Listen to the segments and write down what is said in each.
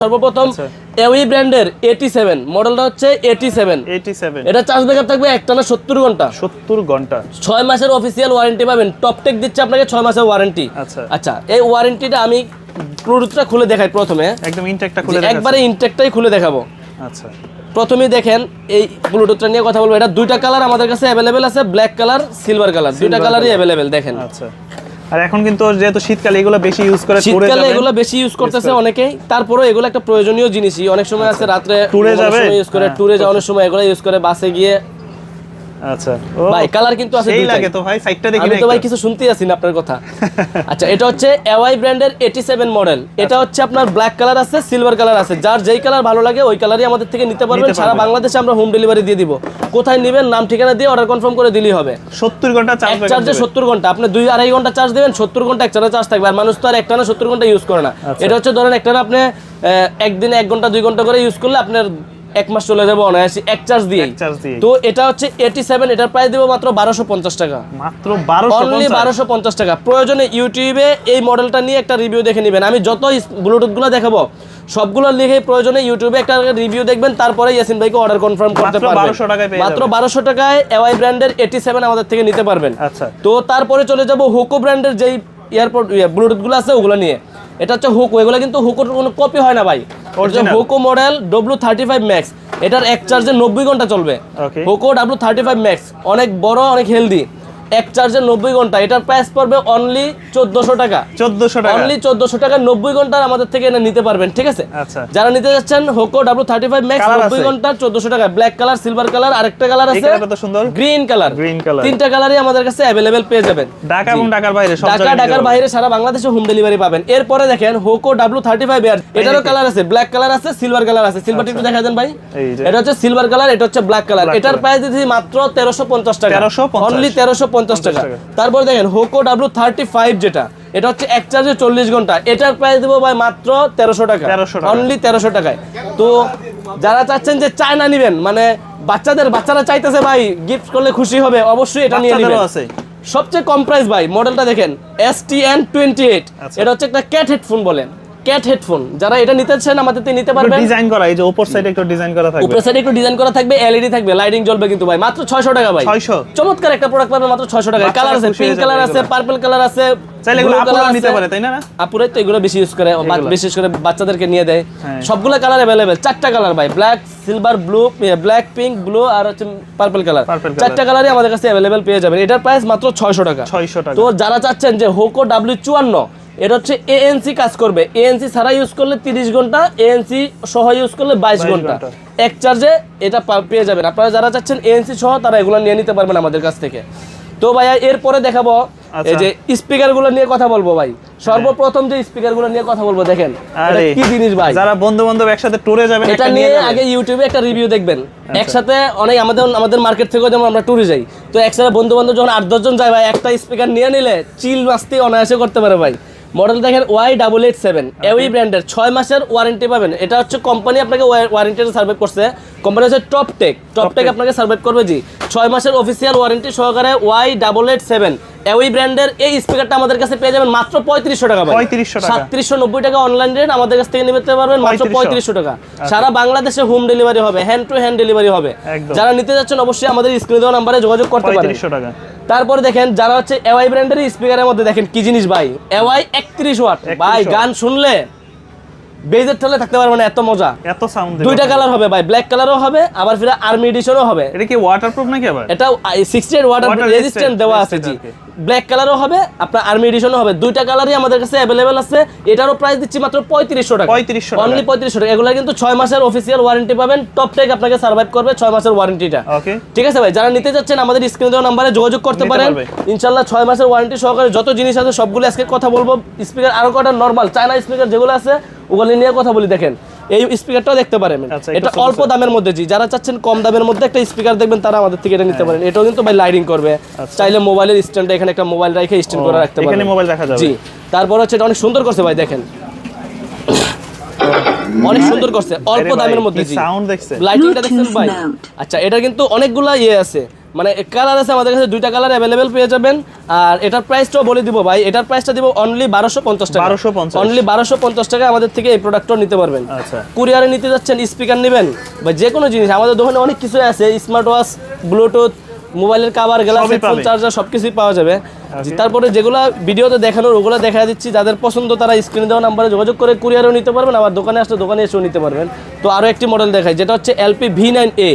সর্বপ্রথম এওই ব্র্যান্ডের 87 মডেলটা হচ্ছে 87 এটা চার্জ ব্যাকআপ থাকবে একটানা 70 ঘন্টা 6 মাসের অফিশিয়াল ওয়ারেন্টি পাবেন। টপটেক দিচ্ছে আপনাকে 6 মাসের ওয়ারেন্টি। আচ্ছা এই ওয়ারেন্টিটা আমি প্রোডাক্টটা খুলে দেখাই প্রথমে, একদম ইনটেকটা খুলে দেখাবো, একবারে ইনটেকটাই খুলে দেখাবো। আচ্ছা প্রথমেই দেখেন এই ব্লুটুথটা নিয়ে কথা বলবো। এটা দুইটা কালার আমাদের কাছে अवेलेबल আছে, ব্ল্যাক কালার, সিলভার কালার, দুইটা কালারই अवेलेबल দেখেন। আচ্ছা আর এখন কিন্তু যেহেতু শীতকালে এগুলো বেশি ইউজ করে, শীতকালে এগুলো বেশি ইউজ করতেছে অনেকেই, তারপরেও এগুলো একটা প্রয়োজনীয় জিনিসই। অনেক সময় আছে রাতে ট্যুরে যাবে, ইউজ করে, ট্যুরে যাওয়ার সময় এগুলো ইউজ করে, বাসে গিয়ে। আচ্ছা ভাই কালার কিন্তু আছে এই লাগে তো ভাই, সাইডটা দেখি আমি তো ভাই কিছু শুনতেই আছি না আপনার কথা। আচ্ছা এটা হচ্ছে এওয়াই ব্র্যান্ডের 87 মডেল। এটা হচ্ছে আপনার ব্ল্যাক কালার আছে, সিলভার কালার আছে, যার যেই কালার ভালো লাগে ওই কালারই আমাদের থেকে নিতে পারবেন। সারা বাংলাদেশে আমরা হোম ডেলিভারি দিয়ে দিব। কোথায় নেবেন নাম ঠিকানা দিয়ে অর্ডার কনফার্ম করে দিলেই হবে। 70 ঘন্টা চার্জে 70 ঘন্টা, আপনি 2-2.5 ঘন্টা চার্জ দিবেন, 70 ঘন্টা একটানা চার্জ থাকবে। আর মানুষ তো আর একটানা 70 ঘন্টা ইউজ করে না। এটা হচ্ছে ধরেন একটানা আপনি একদিনে 1 ঘন্টা 2 ঘন্টা করে ইউজ করলে আপনার 1 মাস চলে যাবে অনায়াসে এক চার্জ দিয়ে। তো এটা হচ্ছে 87, এটার প্রাইস দেব মাত্র 1250 টাকা, মাত্র 1250 টাকা। প্রয়োজনে ইউটিউবে এই মডেলটা নিয়ে একটা রিভিউ দেখে নেবেন। আমি যত ব্লুটুথ গুলো দেখাবো সবগুলো লিখে প্রয়োজনে ইউটিউবে একটা রিভিউ দেখবেন, তারপরে ইয়াসিন ভাইকে অর্ডার কনফার্ম করতে পারবেন। মাত্র 1200 টাকায় এওয়াই ব্র্যান্ডের 87 আমাদের থেকে নিতে পারবেন। আচ্ছা তো তারপরে চলে যাব হোকো ব্র্যান্ডের যেই এয়ারপড ব্লুটুথ গুলো আছে ওগুলো নিয়ে। এটা হচ্ছে হোকো, এগুলো কিন্তু হোকোর কোনো কপি হয় না ভাই। হোকো মডেল W35 Max, এটার এক চার্জে 90 ঘন্টা চলবে। হোকো W35 Max অনেক বড়, অনেক হেলদি, এক চার্জে 90 ঘন্টা। এটার প্রাইস পড়বে অনলি 1400 টাকা। অনলি 1400 টাকা 90 ঘন্টার আমাদের থেকে এনে নিতে পারবেন, ঠিক আছে? যারা নিতে যাচ্ছেন হোকো W35 Max 90 ঘন্টা 1400 টাকা। ব্ল্যাক কালার, সিলভার কালার, আরেকটা কালার আছে গ্রিন কালার। তিনটা কালারই আমাদের কাছে अवेलेबल পেয়ে যাবেন। ঢাকা এবং ঢাকার বাইরে সব জায়গায়, ঢাকার বাইরে সারা বাংলাদেশে হোম ডেলিভারি পাবেন। এরপরে দেখেন হোকো W35 Air, এটারও কালার আছে, ব্ল্যাক কালার আছে, সিলভার কালার আছে। সিলভারটা একটু দেখা দেন ভাই। এটা হচ্ছে সিলভার কালার, এটা হচ্ছে ব্ল্যাক কালার। এটার প্রাইস দিচ্ছি মাত্র 1350 টাকা, অনলি 1350 টাকা। তারপর দেখেন হোকো W35, যেটা এটা হচ্ছে এক চার্জে 40 ঘন্টা। এটার প্রাইস দেবো ভাই মাত্র 1300 টাকা, অনলি 1300 টাকায়। তো যারা চাচ্ছেন যে চায়না নেবেন, মানে বাচ্চারা চাইতেছে ভাই গিফট করলে খুশি হবে, অবশ্যই এটা নিয়ে নেবেন। সবচেয়ে কম প্রাইস ভাই, মডেলটা দেখেন STN28। এটা হচ্ছে একটা ক্যাট হেডফোন বলেন, ক্যাট হেডফোন। যারা এটা নিতে চান আমাদের থেকে নিতে পারবেন। ডিজাইন করা, এই যে উপর সাইডে একটু ডিজাইন করা থাকবে, উপর সাইডে একটু ডিজাইন করা থাকবে, এলইডি থাকবে, লাইটিং জ্বলবে কিন্তু ভাই মাত্র 600 টাকা ভাই। 600 চমৎকার একটা প্রোডাক্ট পাবেন মাত্র 600 টাকায়। কালার আছে, পিঙ্ক কালার আছে, পার্পল কালার আছে, চাইলে এগুলো আপুরা নিতে পারে, তাই না? আপুরাই তো এগুলো বেশি ইউজ করে, বিশেষ করে বাচ্চাদেরকে নিয়ে দেয়। সবগুলো কালার अवेलेबल, 4টা কালার ভাই, black, silver, blue, black, pink, blue আর হচ্ছে পার্পল কালার। 4টা কালারই আমাদের কাছে अवेलेबल পেয়ে যাবেন। এটার প্রাইস মাত্র 600 টাকা। তো যারা চাচ্ছেন যে হোকো W54, এটা হচ্ছে ANC কাজ করবে, ANC ছাড়া ইউজ করলে 30 ঘন্টা, ANC সহ ইউজ করলে 22 ঘন্টা। এক চার্জে এটা পেয়ে যাবেন। আপনারা যারা চাচ্ছেন ANC সহ তারা এগুলো নিয়ে নিতে পারবেন আমাদের কাছ থেকে। তো ভাইয়া এরপরে দেখাবো এই যে স্পিকারগুলো নিয়ে কথা বলবো ভাই। সর্বপ্রথম যে স্পিকারগুলো নিয়ে কথা বলবো, দেখেন এটা কি জিনিস ভাই। যারা বন্ধু-বান্ধব একসাথে ট্যুরে যাবেন, এটা নিয়ে আগে ইউটিউবে একটা রিভিউ দেখবেন। একসাথে অনেক আমাদের মার্কেট থেকেও যেমন আমরা ট্যুরে যাই, তো একসাথে বন্ধু-বান্ধব যখন 8-10 জন যায় ভাই, একটা স্পিকার নিয়ে নিলে চিল মাস্তি অনায়াসে করতে পারে ভাই। মডেল দেখেন Y887 এওই ব্র্যান্ডের, 6 মাসের ওয়ারেন্টি পাবেন। এটা হচ্ছে কোম্পানি আপনাকে ওয়ারেন্টিটা সার্ভাইভ করছে, কোম্পানি হচ্ছে টপটেক আপনাকে সার্ভাইভ করবে জি। 6 মাসের অফিসিয়াল ওয়ারেন্টি সহকারে Y887 এওই ব্র্যান্ডের এই স্পিকারটা আমাদের কাছে পেয়ে যাবেন মাত্র 3500 টাকা ভাই। 3790 টাকা অনলাইন রেট, আমাদের কাছ থেকে নিতে পারবেন মাত্র 3500 টাকা। সারা বাংলাদেশে হোম ডেলিভারি হবে, হ্যান্ড টু হ্যান্ড ডেলিভারি হবে। যারা নিতে যাচ্ছেন অবশ্যই আমাদের স্ক্রিনে দেওয়া নম্বরে যোগাযোগ করতে পারেন। 3500 টাকা। তারপরে দেখেন যারা হচ্ছে এওয়াই ব্র্যান্ডের স্পিকারের মধ্যে দেখেন কি জিনিস ভাই, এওয়াই 31 ওয়াট ভাই, গান শুনলে বেজের তলে থাকতে পারবে না, এত মজা, এত সাউন্ড। দুইটা কালার হবে ভাই, ব্ল্যাক কালারও হবে, আবার ফিরে আর্মি এডিশনও হবে। এটা কি ওয়াটারপ্রুফ নাকি? আবার এটা 68 ওয়াটার রেজিস্ট্যান্ট দেওয়া আছে জি। ব্ল্যাক কালারও হবে, আপনার আর্মি এডিশনও হবে। দুইটা কালারই আমাদের কাছে अवेलेबल আছে। এটারও প্রাইস দিচ্ছি মাত্র 3500 টাকা, অনলি 3500 টাকা। এগুলা কিন্তু 6 মাসের অফিশিয়াল ওয়ারেন্টি পাবেন। টপটেক আপনাকে সার্ভাইভ করবে 6 মাসের ওয়ারেন্টিটা। ওকে ঠিক আছে ভাই, যারা নিতে যাচ্ছেন আমাদের স্ক্রিনে দেওয়া নম্বরে যোগাযোগ করতে পারেন ইনশাআল্লাহ। 6 মাসের ওয়ারেন্টি সহকারে যত জিনিস আছে সবগুলো আজকে কথা বলবো। স্পিকার আরো কটা নরমাল চায়না স্পিকার যেগুলো আছে ওগুলো নিয়ে কথা বলি। দেখেন এই স্পিকারটাও দেখতে পারেন, এটা অল্প দামের মধ্যে জি। যারা চাচ্ছেন কম দামের মধ্যে একটা স্পিকার দেখবেন তারা আমাদের থেকে এটা নিতে পারেন। এটাও কিন্তু ভাই লাইটিং করবে, চাইলে মোবাইলের স্ট্যান্ডে এখানে একটা মোবাইল রেখে স্ট্যান্ড করে রাখতে পারেন, এখানে মোবাইল রাখা যাবে জি। তারপর হচ্ছে এটা অনেক সুন্দর করছে ভাই, দেখেন অনেক সুন্দর করছে, অল্প দামের মধ্যে জি। সাউন্ড দেখছেন, লাইটিংটা দেখছেন ভাই। আচ্ছা এটা কিন্তু অনেকগুলা আছে, মানে কালার আছে আমাদের কাছে, 2টা কালার অ্যাভেলেবেল পেয়ে যাবেন। আর এটার প্রাইসটাও বলে দিব ভাই, এটার প্রাইসটা দিব অনলি 1250 টাকা। 1250 অনলি 1250 টাকা আমাদের থেকে এই প্রোডাক্টটা নিতে পারবেন। আচ্ছা, কুরিয়ারে নিতে যাচ্ছেন, স্পিকার নেবেন বা যে কোনো জিনিস, আমাদের দোকানে অনেক কিছু আছে, স্মার্ট ওয়াচ, ব্লুটুথ, মোবাইলের কভার, গ্লাস, হেডফোন, চার্জার সবকিছুই পাওয়া যাবে। তারপরে যেগুলো ভিডিওতে দেখানোর ওগুলো দেখা দিচ্ছি, যাদের পছন্দ তারা স্ক্রিনে দেওয়া নাম্বারে যোগাযোগ করে কুরিয়ারেও নিতে পারবেন, আবার দোকানে আসলে দোকানে এসেও নিতে পারবেন। তো আরও একটি মডেল দেখাই, যেটা হচ্ছে LP V9A।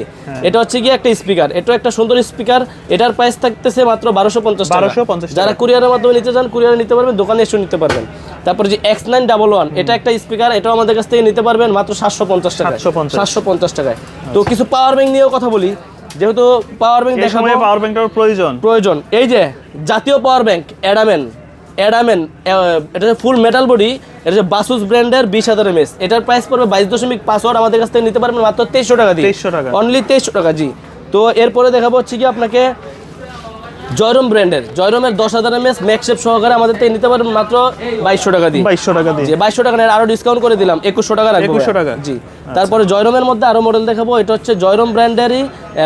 এটা হচ্ছে গিয়ে একটা স্পিকার, এটা একটা সুন্দর স্পিকার। এটার প্রাইস থাকতেছে মাত্র 1250 টাকা। 1250 যারা কুরিয়ারের মাধ্যমে নিতে চান কুরিয়ারে নিতে পারবেন, দোকানে এসেও নিতে পারবেন। তারপরে যে X911, এটা একটা স্পিকার, এটাও আমাদের কাছ থেকে নিতে পারবেন মাত্র 750 টাকায়। 750 টাকায়। তো কিছু পাওয়ার ব্যাংক নিয়েও কথা বলি, যেহেতু পাওয়ার ব্যাংক দেখাবো, পাওয়ার ব্যাংকটার প্রয়োজন। এই যে জাতীয় পাওয়ার ব্যাংক অ্যাডামেন, এটা ফুল মেটাল বডি, এটা হচ্ছে বাসুস ব্র্যান্ডের 20000 mAh। এটার প্রাইস পড়বে 22.5 ওয়াট, আমাদের কাছ থেকে নিতে পারবেন মাত্র 2300 টাকা দিয়ে। 2300 টাকা, অনলি 2300 টাকা। জি। তো এরপরে দেখাবো হচ্ছে কি আপনাকে জয়রম ব্র্যান্ডের, জয়রমের 10000 mAh ম্যাক্সেপ সহকারে আমাদের থেকে নিতে পারবেন মাত্র 2200 টাকা দিয়ে। 2200 টাকা দিয়ে। জি, 2200 টাকা নেই, আরো ডিসকাউন্ট করে দিলাম, 2100 টাকা রাখবো। 2100 টাকা। জি। তারপরে জয়রমের মধ্যে আরো মডেল দেখাবো, এটা হচ্ছে জয়রম ব্র্যান্ডেরই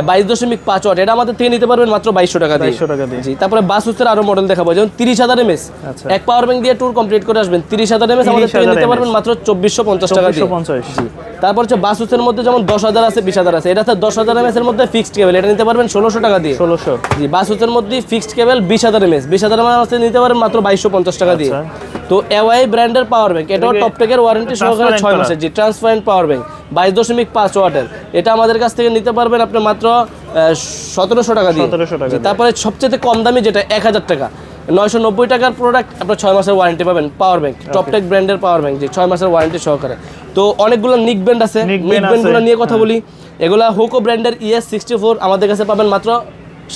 22.5 ওয়াট, এটা আমাদের থেকে নিতে পারবেন মাত্র 2200 টাকা দিয়ে। 2200 টাকা দিয়ে। জি। তারপরে বাসুসের আরো মডেল দেখাবো, যেমন 30000 mAh। আচ্ছা। এক পাওয়ার ব্যাংক দিয়ে ট্যুর কমপ্লিট করে আসবেন, 30000 mAh আমাদের থেকে নিতে পারবেন মাত্র 2450 টাকা দিয়ে। 2450। জি। তারপর হচ্ছে বাসুসের মধ্যে যেমন 10000 আছে, 20000 আছে, এটা হচ্ছে 10000 mAh এর মধ্যে ফিক্সড কেবল, এটা নিতে পারবেন 1600 টাকা দিয়ে। 1600। জি। বাসুসের মধ্যে ফিক্সড কেবল 20000 mAh, 20000 mAh আছে নিতে পারবেন মাত্র 2250 টাকা দিয়ে। তো এওয়াই ব্র্যান্ডের পাওয়ার ব্যাংক, এটাও টপটেকের ওয়ারেন্টি সহকারে 6 মাসের। জি। ট্রান্সপারেন্ট পাওয়ার ব্যাংক 22.5 ওয়াটের, এটা আমাদের কাছ থেকে নিতে পারবেন আপনি মাত্র 1700 টাকা দিয়ে। 1700 টাকা। তারপরে সবচেয়ে কম দামি যেটা 1000 টাকা, 990 টাকার প্রোডাক্ট, আপনার 6 মাসের ওয়ারেন্টি পাবেন, পাওয়ার ব্যাংক, টপটেক ব্র্যান্ডের পাওয়ার ব্যাংক। জি। 6 মাসের ওয়ারেন্টি সহকারে। তো অনেকগুলো নিক ব্র্যান্ড আছে, নিক ব্র্যান্ডগুলো নিয়ে কথা বলি। এগুলা হোকো ব্র্যান্ডের ES64 আমাদের কাছে পাবেন মাত্র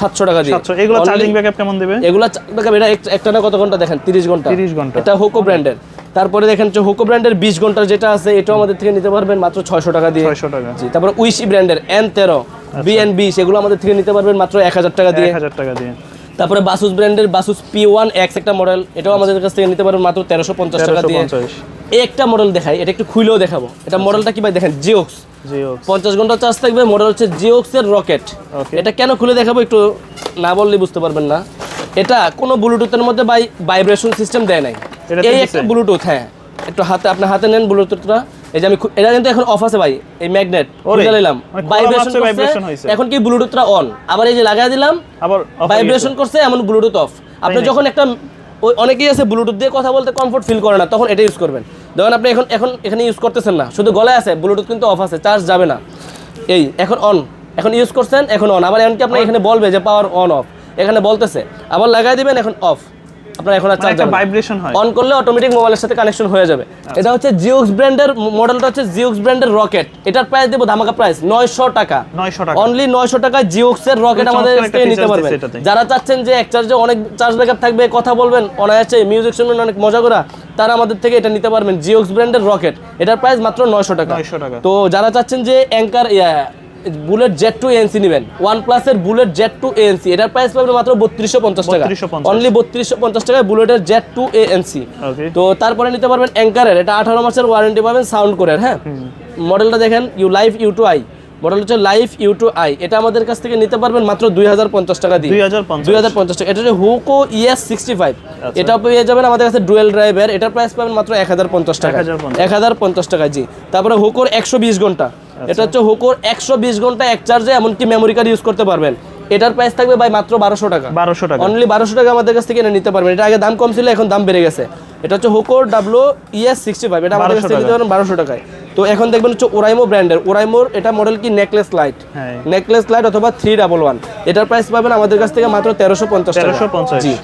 700 টাকা দিয়ে। 700। এগুলো চার্জিং ব্যাকআপ কেমন দিবে? এগুলা ব্যাকআপ, এটা একটা না কত ঘন্টা দেখেন, 30 ঘন্টা। 30 ঘন্টা। এটা হোকো ব্র্যান্ডের। তারপরে দেখেন যে হোকো ব্র্যান্ডের 20 ঘন্টার যেটা আছে, এটাও আমাদের থেকে নিতে পারবেন মাত্র 600 টাকা দিয়ে। 600 টাকা। জি। তারপরে উইশি ব্র্যান্ডের N13 BN20, এগুলো আমাদের থেকে নিতে পারবেন মাত্র 1000 টাকা দিয়ে। 1000 টাকা দিয়ে। তারপরে বাসুস ব্র্যান্ডের বাসুস P1X একটা মডেল, এটাও আমাদের কাছ থেকে নিতে পারবেন মাত্র 1350 টাকা দিয়ে। 1350। এই একটা মডেল দেখাই, এটা একটু খুলেও দেখাবো। এটা মডেলটা কি ভাই দেখেন, জিওক্স, 50 ঘন্টা চার্জ থাকবে, মডেল হচ্ছে জিওক্সের রকেট। এটা কেন খুলে দেখাবো একটু না বললে বুঝতে পারবেন না। এটা কোনো ব্লুটুথের মধ্যে ভাইব্রেশন সিস্টেম দেয় নাই, এই একটা ব্লুটুথ। হ্যাঁ, একটু হাতে, আপনি হাতে নেন ব্লুটুথটা, এই যে আমি এটা কিন্তু এখন অফ আছে ভাই, এই ম্যাগনেট খুলে নিলাম, ভাইব্রেশন হইছে। এখন কি ব্লুটুথটা অন, আবার এই যে লাগাই দিলাম, আবার ভাইব্রেশন করছে, এমন ব্লুটুথ অফ। আপনি যখন একটা, অনেকেই আছে ব্লুটুথ দিয়ে কথা বলতে কমফোর্ট ফিল করে না, তখন এটা ইউজ করবেন। যখন আপনি এখন এখানে ইউজ করতেছেন না, শুধু গলায় আছে, ব্লুটুথ কিন্তু অফ আছে, চার্জ যাবে না। এই এখন অন, এখন ইউজ করছেন, এখন অন, আবার এমনকি আপনি এখানে বলবে যে পাওয়ার অন অফ, এখানে বলতেছে, আবার লাগাই দিবেন, এখন অফ, আপনার এখন আর চার্জ যাবে না, ভাইব্রেশন হয়। অন করলে অটোমেটিক মোবাইলের সাথে কানেকশন হয়ে যাবে। এটা হচ্ছে জিওক্স ব্র্যান্ডের মডেলটা, হচ্ছে জিওক্স ব্র্যান্ডের রকেট। এটার প্রাইস দেব ধামাকা প্রাইস 900 টাকা। 900 টাকা, অনলি 900 টাকায় জিওক্সের রকেট আমাদের থেকে নিতে পারবেন। যারা চাচ্ছেন যে এক চার্জে অনেক চার্জ ব্যাকআপ থাকবে, কথা বলবেন অনায়াসে, মিউজিক শুনবেন অনেক মজা করা, তারা আমাদের থেকে এটা নিতে পারবেন, জিওক্স ব্র্যান্ডের রকেট। এটার প্রাইস মাত্র 900 টাকা। তো যারা চাচ্ছেন যে অ্যাঙ্কার বুলেট Z2 ANC নেবেন, OnePlus এর বুলেট Z2 ANC, এটার প্রাইস পাবেন মাত্র 3250 টাকা। অনলি 3250 টাকায় বুলেটের Z2 ANC। তো তারপরে নিতে পারবেন অ্যাঙ্কারের, এটা 18 মাসের ওয়ারেন্টি পাবেন সাউন্ড কোরের। হ্যাঁ, মডেলটা দেখেন, লাইভ U2i মডেল হচ্ছে লাইভ U2i, এটা আমাদের কাছ থেকে নিতে পারবেন মাত্র 2050 টাকা দিয়ে। 2050 টাকা। এটা হচ্ছে হুকো ES65, এটা পেয়ে যাবেন আমাদের কাছে ডুয়েল ড্রাইভের, এটার প্রাইস পাবেন মাত্র 1050 টাকা। 1050 টাকা। জি। তারপরে হুকোর 120 ঘন্টা, এটা হচ্ছে হুকোর 120 ঘন্টা এক চার্জে, এমনকি মেমোরি কার্ড ইউজ করতে পারবেন। এটার প্রাইস থাকবে ভাই মাত্র 1200 টাকা। 1200 টাকা, অনলি 1200 টাকা আমাদের কাছ থেকে নিতে পারবেন। এটা আগে দাম কম ছিল, এখন দাম বেড়ে গেছে। এটা হচ্ছে হুকোর WES65, এটা আমাদের কাছ থেকে নিতে পারবেন 1200 টাকায়। তো এখন দেখবেন হচ্ছে ওরাইমো ব্র্যান্ডের, ওরাইমোর এটা মডেল কি নেকলেস লাইট, নেকলেস লাইট অথবা 311, এটার প্রাইস পাবেন আমাদের কাছ থেকে মাত্র 1350 টাকা। জি।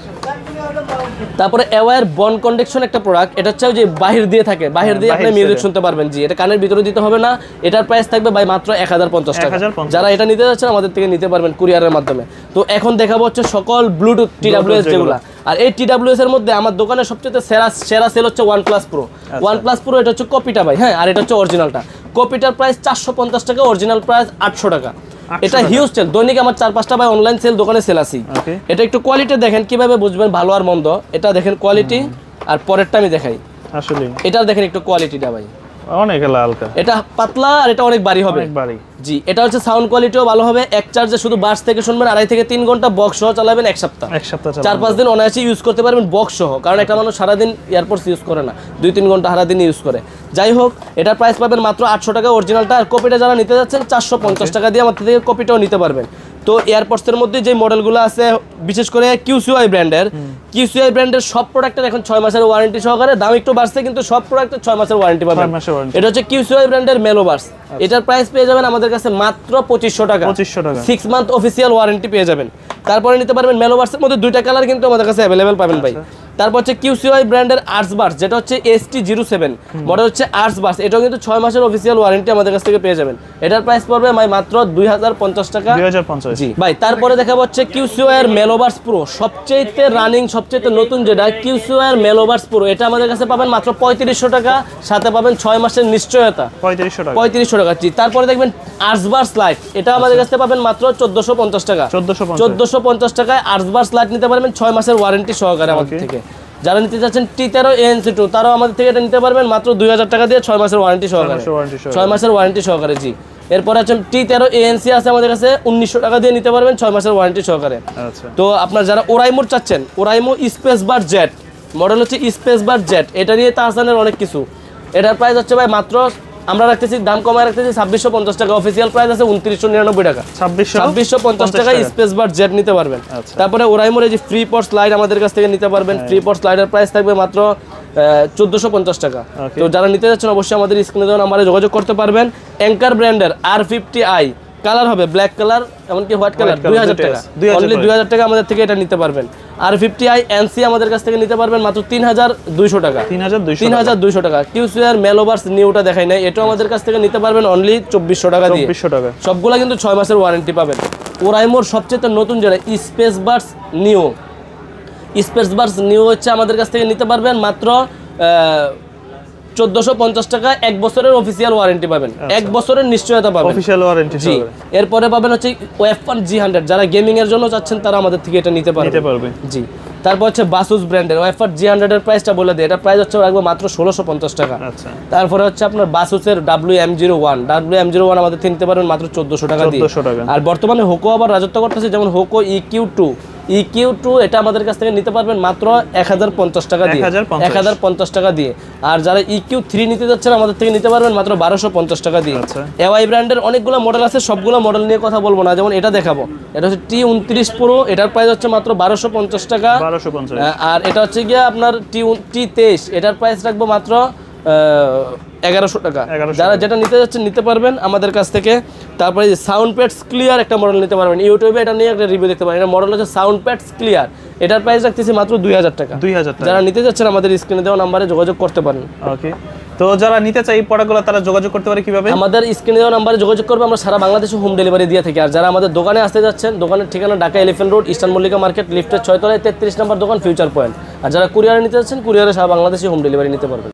তারপরে এওয়ার বন কন্ডাকশন একটা প্রোডাক্ট, এটা হচ্ছে যে বাহির দিয়ে থাকে, বাহির দিয়ে আপনি মিউজিক শুনতে পারবেন। জি। এটা কানের ভিতরে দিতে হবে না, এটার প্রাইস থাকবে ভাই মাত্র 1050 টাকা। যারা এটা নিতে যাচ্ছেন আমাদের থেকে নিতে পারবেন কুরিয়ারের মাধ্যমে। তো এখন দেখাবো হচ্ছে সকল ব্লুটুথ TWS যেগুলো, আর এই TWS এর মধ্যে আমার দোকানে সবচেয়ে সেরা সেল হচ্ছে OnePlus Pro। OnePlus Pro এটা হচ্ছে কপিটা ভাই, হ্যাঁ, আর এটা হচ্ছে অরিজিনালটা। কপিটার প্রাইস 450 টাকা, অরিজিনাল প্রাইস 800 টাকা। এটা হিউজ সেল, দৈনিক আমার 4-5টা ভাই অনলাইন সেল দোকানে সেল আছে। এটা একটু কোয়ালিটি দেখেন, কিভাবে বুঝবেন ভালো আর মন্দ। এটা দেখেন কোয়ালিটি, আর পরেরটা আমি দেখাই, আসলে এটা দেখেন একটু কোয়ালিটিটা ভাই, অনেক হালকা, এটা পাতলা আর এটা অনেক ভারী হবে। অনেক ভারী। জি, এটা হচ্ছে সাউন্ড কোয়ালিটিও ভালো হবে। এক চার্জে শুধু বাস থেকে শুনবেন 2.5 থেকে 3 ঘন্টা, বক্স সহ চালাবেন এক সপ্তাহ। 4-5 দিন অনায়াসে ইউজ করতে পারবেন বক্স সহ, কারণ একটা মানুষ সারাদিন এয়ারপোর্টস ইউজ করে না, 2-3 ঘন্টা সারাদিন ইউজ করে। যাই হোক, এটার প্রাইস পাবেন মাত্র 800 টাকা অরিজিনালটা, আর কপিটা যারা নিতে যাচ্ছেন 450 টাকা দিয়ে আমাদের থেকে কপিটাও নিতে পারবেন। তো এয়ারপোর্টসের মধ্যে যে মডেলগুলো আছে, বিশেষ করে কিউসিআই ব্র্যান্ডের সব প্রোডাক্টের এখন 6 মাসের ওয়ারেন্টি সহকারে, দাম একটু বাড়ছে কিন্তু সব প্রোডাক্টের 6 মাসের ওয়ারেন্টি পাবেন। এটা হচ্ছে কিউসিআই ব্র্যান্ডের মেলোবার্স। এটার প্রাইস পেয়ে যাবেন আমাদের কাছে মাত্র 2500 টাকা। 6 মান্থ অফিসিয়াল ওয়ারেন্টি পেয়ে যাবেন। তারপরে নিতে পারবেন মেলোবার্সের মধ্যে 2টা কালার কিন্তু আমাদের কাছে অ্যাভেলেবেল পাবেন ভাই। তারপর হচ্ছে কিউসিআই ব্র্যান্ডের আর্টসবার্স, যেটা হচ্ছে ST07 মডেল হচ্ছে আর্টসবার্স। এটাও কিন্তু 6 মাসের অফিসিয়াল ওয়ারেন্টি আমাদের কাছ থেকে পেয়ে যাবেন। এটার প্রাইস পড়বে ভাই মাত্র 2050 টাকা। 2050। জি ভাই। তারপরে দেখাবো হচ্ছে কিউসিআই এর মেলোবার্স প্রো, সবচেয়ে রানিং, সবচেয়ে নতুন যেটা কিউসিআই এর মেলোবার্স প্রো, এটা আমাদের কাছে পাবেন মাত্র 3500 টাকা, সাথে পাবেন 6 মাসের নিশ্চয়তা। 3500 টাকা। জি। তারপরে দেখবেন আর্টসবার্স লাইট, এটা আমাদের কাছে পাবেন মাত্র 1450 টাকা। 1450 টাকায় আর্টসবার্স লাইট নিতে পারবেন 6 মাসের ওয়ারেন্টি সহকারে আমাদের থেকে। যারা নিতে চাচ্ছেন T13 ANC2, তারাও আমাদের থেকে এটা নিতে পারবেন মাত্র 2000 টাকা দিয়ে 6 মাসের ওয়ারেন্টি সহকারে। 6 মাসের ওয়ারেন্টি সহকারে। জি। এরপরে হচ্ছে T13 ANC আছে আমাদের কাছে 1900 টাকা দিয়ে নিতে পারবেন 6 মাসের ওয়ারেন্টি সহকারে। তো আপনার যারা ওরাইমোর চাচ্ছেন, Oraimo space bar jet model হচ্ছে স্পেস বার জেট, এটা নিয়ে তাহসানের অনেক কিছু। এটার প্রাইস হচ্ছে ভাই মাত্র আমরা রাখতেছি, দাম কমায় রাখতেছি 2650 টাকা। অফিসিয়াল প্রাইস আছে 2999 টাকা। 2650 টাকায় স্পেস বার জেট নিতে পারবেন। তারপরে ওরাইমোর এই যে ফ্রি পট স্লাইড আমাদের কাছ থেকে নিতে পারবেন। ফ্রি পট স্লাইডের প্রাইস থাকবে মাত্র 1450 টাকা। তো যারা নিতে যাচ্ছেন অবশ্যই আমাদের স্ক্রিনে দেওয়া নাম্বারে যোগাযোগ করতে পারবেন। অ্যাঙ্কার ব্র্যান্ডের R50i কালার হবে ব্ল্যাক কালার, এমনকি হোয়াইট কালার, 2000 টাকা। অনলি 2000 টাকা আমাদের থেকে এটা নিতে পারবেন। R50i NC আমাদের কাছ থেকে নিতে পারবেন মাত্র 3200 টাকা। 3200 টাকা। কিউসিআর মেলোবার্স নিউটা দেখাই নাই, এটাও আমাদের কাছ থেকে নিতে পারবেন অনলি 2400 টাকা দিয়ে। সবগুলা কিন্তু 6 মাসের ওয়ারেন্টি পাবেন। ওরাইমোর সবচেয়ে নতুন যেটা স্পেসবার্স নিউ হচ্ছে আমাদের কাছ থেকে নিতে পারবেন মাত্র 1450 টাকা। 1 বছরের অফিসিয়াল ওয়ারেন্টি পাবেন, 1 বছরের নিশ্চয়তা পাবেন অফিসিয়াল ওয়ারেন্টি। জি। এরপরে পাবেন হচ্ছে ওয়েফার G100, যারা গেমিং এর জন্য চাচ্ছেন তারা আমাদের থেকে এটা নিতে পারবে। জি। তারপর হচ্ছে বাসুস ব্র্যান্ডের ওয়েফার G100 এর প্রাইসটা বলে দেয়, এটা প্রাইস হচ্ছে রাখবো মাত্র 1650 টাকা। তারপরে হচ্ছে আপনার বাসুসের WM01 আমাদের থেকে নিতে পারবেন মাত্র 1400 টাকা দিয়ে। আর বর্তমানে হোকো আবার রাজত্ব করতেছে, যেমন হোকো EQ2 এটা আমাদের কাছ থেকে নিতে পারবেন মাত্র 1050 টাকা দিয়ে। 1050 টাকা দিয়ে। আর যারা EQ3 নিতে যাচ্ছেন আমাদের থেকে নিতে পারবেন মাত্র 1250 টাকা দিয়ে। এওয়াই ব্র্যান্ডের অনেকগুলো মডেল আছে, সবগুলো মডেল নিয়ে কথা বলবো না, যেমন এটা দেখাবো, এটা হচ্ছে T29 Pro, এটার প্রাইস হচ্ছে মাত্র 1250 টাকা। আর এটা হচ্ছে গিয়ে আপনার T23, এটার প্রাইস রাখবো মাত্র 1100 টাকা। যারা যেটা নিতে যাচ্ছেন নিতে পারবেন আমাদের কাছ থেকে। তারপরে সাউন্ড প্যাডস ক্লিয়ার একটা মডেল নিতে পারবেন, ইউটিউবে এটা নিয়ে একটা রিভিউ দেখতে পারেন। এটা মডেল হচ্ছে সাউন্ড প্যাডস ক্লিয়ার, এটার প্রাইস রাখতেছি মাত্র 2000 টাকা। যারা নিতে যাচ্ছেন আমাদের স্ক্রিনে দেওয়া নাম্বারে যোগাযোগ করতে পারেন। ওকে। তো যারা নিতে চাই এই প্রোডাক্টগুলো তারা যোগাযোগ করতে পারে কিভাবে? আমাদের স্ক্রিনে দেওয়া নাম্বারে যোগাযোগ করবে, আমরা সারা বাংলাদেশে হোম ডেলিভারি দিয়ে থাকি। আর যারা আমাদের দোকানে আসতে যাচ্ছেন, দোকানের ঠিকানা Dhaka elephant road, eastern Mallika market, লিফটের 6 তলায় 33 নম্বর দোকান, ফিউচার পয়েন্ট। আর যারা কুরিয়ারে নিতে যাচ্ছেন, কুরিয়ারে সারা বাংলাদেশে হোম ডেলিভারি নিতে পারবেন।